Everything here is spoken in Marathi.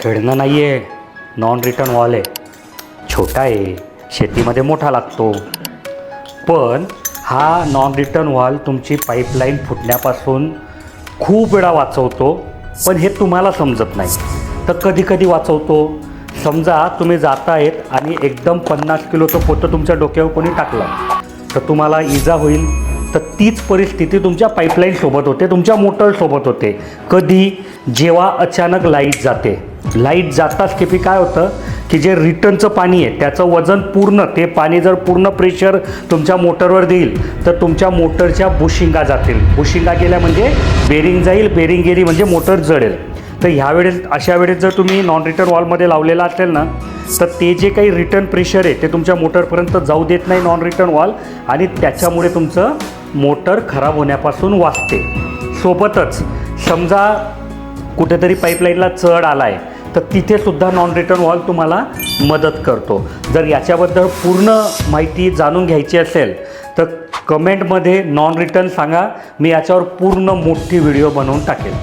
खेळणं नाही आहे, नॉन रिटर्न वॉल आहे. छोटा आहे, शेतीमध्ये मोठा लागतो. पण हा नॉन रिटर्न वॉल तुमची पाईपलाईन फुटण्यापासून खूप वेळा वाचवतो. पण हे तुम्हाला समजत नाही. तर कधी कधी वाचवतो. समजा तुम्ही जातायत आणि एकदम 50 किलोचं पोतं तुमच्या डोक्यावर कोणी टाकलं तर तुम्हाला इजा होईल. तर तीच परिस्थिती तुमच्या पाईपलाईनसोबत होते, तुमच्या मोटरसोबत होते. कधी? जेव्हा अचानक लाईट जाते. लाईट जाताच केपी काय होतं की जे रिटर्नचं पाणी आहे त्याचं वजन पूर्ण, ते पाणी जर पूर्ण प्रेशर तुमच्या मोटरवर देईल तर तुमच्या मोटरच्या बुशिंगा जातील. बुशिंगा गेल्या म्हणजे बेरिंग जाईल, बेरिंग गेली म्हणजे मोटर जळेल. तर ह्यावेळेस अशा वेळेस जर तुम्ही नॉन रिटर्न वॉलमध्ये लावलेला असेल ना तर ते जे काही रिटर्न प्रेशर आहे ते तुमच्या मोटरपर्यंत जाऊ देत नाही नॉन रिटर्न वॉल, आणि त्याच्यामुळे तुमचं मोटर खराब होण्यापासून वाचते. सोबतच समजा कुठेतरी पाईपलाईनला चढ आला आहे तर तिथेसुद्धा नॉन रिटर्न वॉल तुम्हाला मदत करतो. जर याच्याबद्दल पूर्ण माहिती जाणून घ्यायची असेल तर कमेंटमध्ये नॉन रिटर्न सांगा, मी याच्यावर पूर्ण मोठी व्हिडिओ बनवून टाकेल.